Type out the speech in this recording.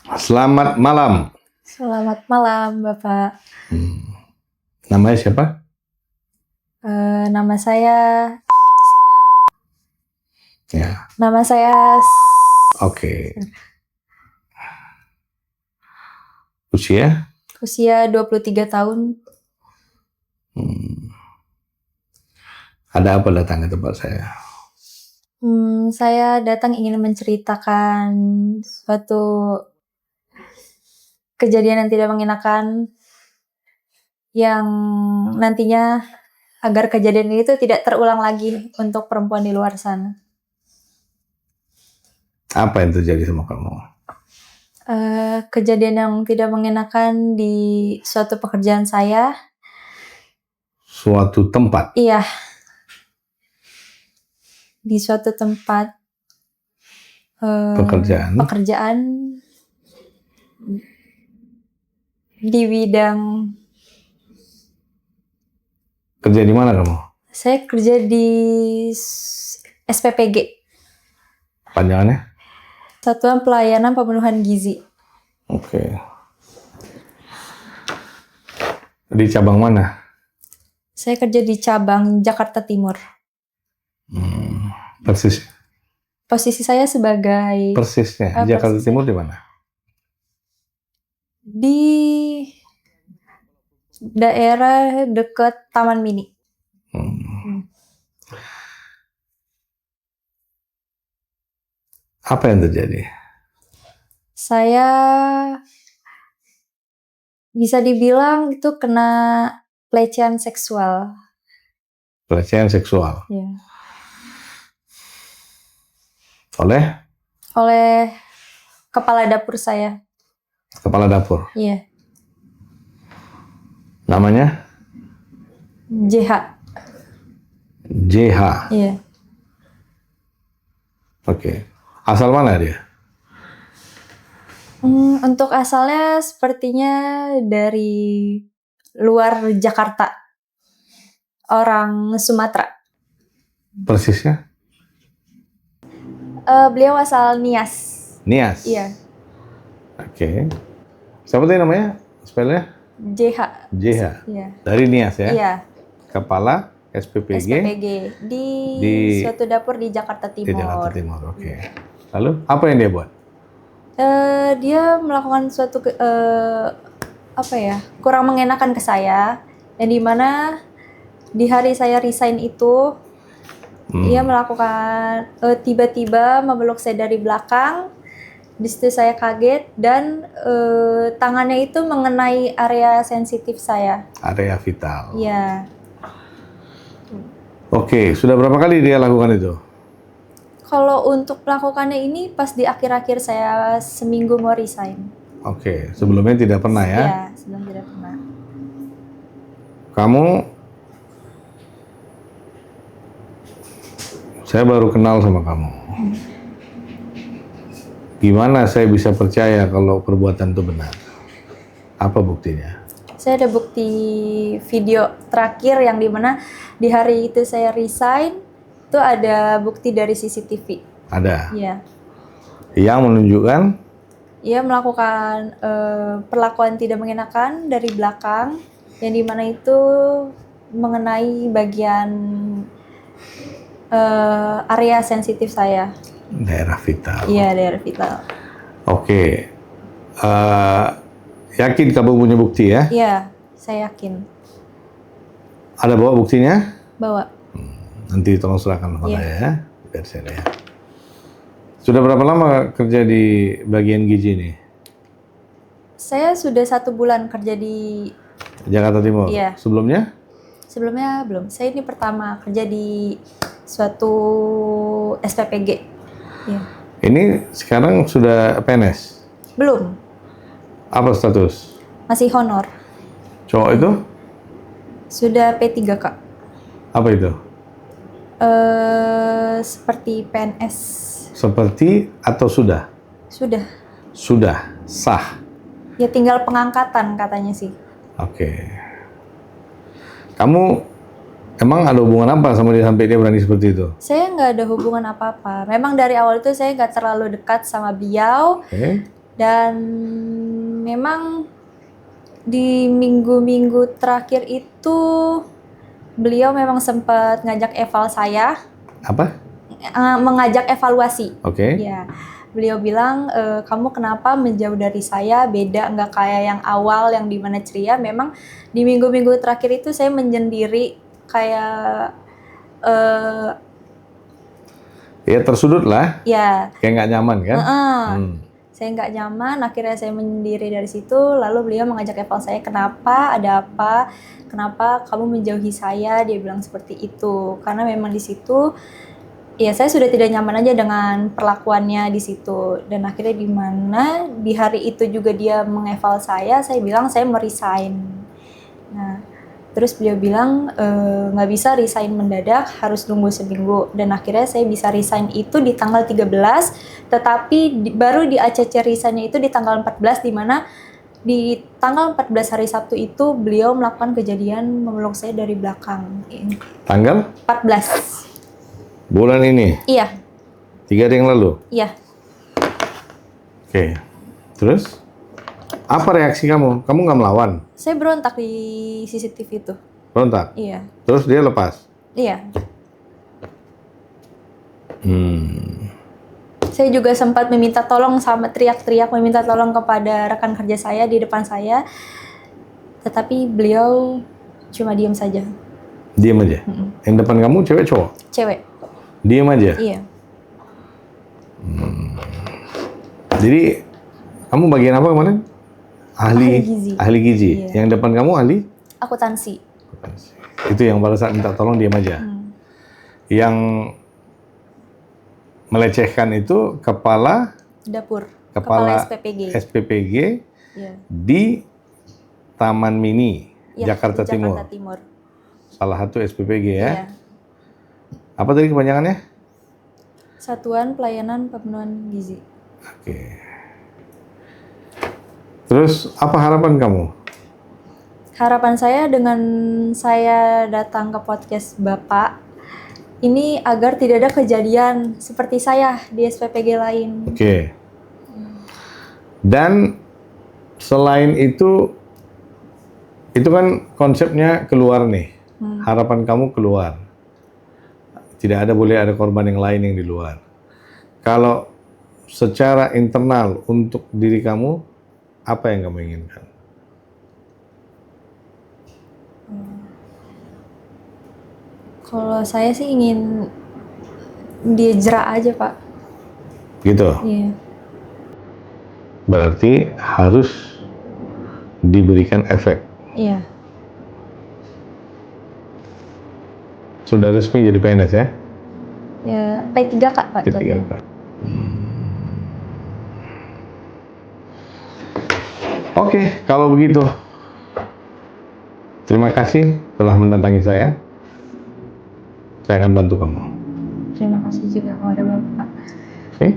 Selamat malam. Selamat malam, Bapak. Namanya siapa? Nama saya Ya, oke. Usia? usia 23 tahun. Ada apa datang ke tempat saya? Saya datang ingin menceritakan suatu kejadian yang tidak mengenakan yang nantinya agar kejadian itu tidak terulang lagi untuk perempuan di luar sana. Apa yang terjadi sama kamu? Kejadian yang tidak mengenakan di suatu pekerjaan saya. Suatu tempat? Iya. Di suatu tempat pekerjaan di bidang. Kerja di mana kamu? Saya kerja di SPPG. Panjangannya? Satuan Pelayanan Pemenuhan Gizi. Oke. Di cabang mana? Saya kerja di cabang Jakarta Timur. Persis. Posisi saya sebagai Persisnya Jakarta Timur di mana? Di daerah dekat Taman Mini. Apa yang terjadi? Saya bisa dibilang itu kena pelecehan seksual. Pelecehan seksual? Ya. Oleh kepala dapur saya. Kepala dapur? Iya. Namanya? JH. JH? Iya. Oke. Asal mana dia? Untuk asalnya sepertinya dari luar Jakarta. Orang Sumatera. Persisnya? Beliau asal Nias. Nias? Iya. Oke. Siapa tadi namanya? Spellnya? JH. JH? Iya. Dari Nias ya? Iya. Kepala SPPG? SPPG. Di suatu dapur di Jakarta Timur. Di Jakarta Timur, oke. Lalu, apa yang dia buat? Dia melakukan suatu kurang mengenakan ke saya, yang dimana di hari saya resign itu dia melakukan tiba-tiba memeluk saya dari belakang. Di situ saya kaget dan tangannya itu mengenai area sensitif saya. Area vital. Iya. Oke, sudah berapa kali dia lakukan itu? Kalau untuk melakukannya ini pas di akhir-akhir saya seminggu mau resign. Oke, sebelumnya tidak pernah ya? Iya, sebelum tidak pernah. Saya baru kenal sama kamu. Gimana saya bisa percaya kalau perbuatan itu benar? Apa buktinya? Saya ada bukti video terakhir yang dimana di hari itu saya resign, itu ada bukti dari CCTV. Ada? Iya. Yang menunjukkan? Ia melakukan perlakuan tidak mengenakan dari belakang, yang dimana itu mengenai bagian area sensitif saya. Daerah vital? Iya, daerah vital. Oke. Yakin kamu punya bukti ya? Iya, saya yakin. Ada bawa buktinya? Bawa. Nanti tolong serahkan kepada Iya. ya, biar saya lihat. Sudah berapa lama kerja di bagian gizi ini? Saya sudah 1 bulan kerja di Jakarta Timur? Iya. Sebelumnya? Sebelumnya belum. Saya ini pertama kerja di suatu SPPG. Iya. Ini sekarang sudah PNS? Belum. Apa status? Masih honor. Cowok itu? Sudah P3, Kak. Apa itu? Seperti PNS. Seperti atau sudah? Sudah. Sudah, sah. Ya tinggal pengangkatan katanya sih. Oke. Kamu emang ada hubungan apa sama dia sampai dia berani seperti itu? Saya nggak ada hubungan apa-apa. Memang dari awal itu saya nggak terlalu dekat sama beliau. Oke. Dan memang di minggu-minggu terakhir itu beliau memang sempat ngajak eval saya, Apa? mengajak evaluasi. Oke. Ya, beliau bilang, kamu kenapa menjauh dari saya, beda nggak kayak yang awal yang dimana ceria. Memang di minggu-minggu terakhir itu saya menyendiri kayak Ya tersudut lah, ya kayak nggak nyaman kan? saya nggak nyaman. Akhirnya saya menyendiri dari situ. Lalu beliau mengajak eval saya, kenapa, ada apa, kenapa kamu menjauhi saya, dia bilang seperti itu. Karena memang di situ ya saya sudah tidak nyaman aja dengan perlakuannya di situ. Dan akhirnya di mana di hari itu juga dia mengeval saya bilang saya mau resign. Nah, terus beliau bilang nggak bisa resign mendadak, harus nunggu seminggu. Dan akhirnya saya bisa resign itu di tanggal 13, tetapi baru di ACC resign-nya itu di tanggal 14, di mana di tanggal 14 hari Sabtu itu beliau melakukan kejadian memeluk saya dari belakang. Tanggal 14. bulan ini, Iya, 3 hari yang lalu. iya. Oke. Terus apa reaksi kamu? Kamu nggak melawan? Saya berontak di CCTV itu. Berontak? Iya, Terus dia lepas? iya. Saya juga sempat meminta tolong, sama teriak-teriak meminta tolong kepada rekan kerja saya di depan saya, tetapi beliau cuma diam saja. Diam aja? Yang depan kamu cewek cowok? Cewek. Diam aja? Iya. Jadi kamu bagian apa kemarin? Ahli gizi. Ahli gizi. Iya. Yang depan kamu ahli? Akuntansi. Itu yang pada saat minta tolong diam aja. Yang melecehkan itu kepala Dapur. Kepala SPPG. SPPG Iya. di Taman Mini, Iya, Jakarta di Timur. Jakarta Timur. Salah satu SPPG ya. Iya. Apa tadi kepanjangannya? Satuan Pelayanan Pemenuhan Gizi. Oke. Terus apa harapan kamu? Harapan saya dengan saya datang ke podcast Bapak ini agar tidak ada kejadian seperti saya di SPPG lain. Oke. Dan selain itu kan konsepnya keluar nih. Harapan kamu keluar. Tidak boleh ada korban yang lain yang di luar. Kalau secara internal untuk diri kamu, apa yang kamu inginkan? Kalau saya sih ingin dia jerak aja, Pak. Gitu. Iya. Berarti harus diberikan efek. Iya. Sudah resmi jadi PNS ya? Ya, P3 Kak, Pak. P3 jatuhnya. Kak. Oke, kalau begitu. Terima kasih telah mendatangi saya. Saya akan bantu kamu. Terima kasih juga kepada Bapak. Oke?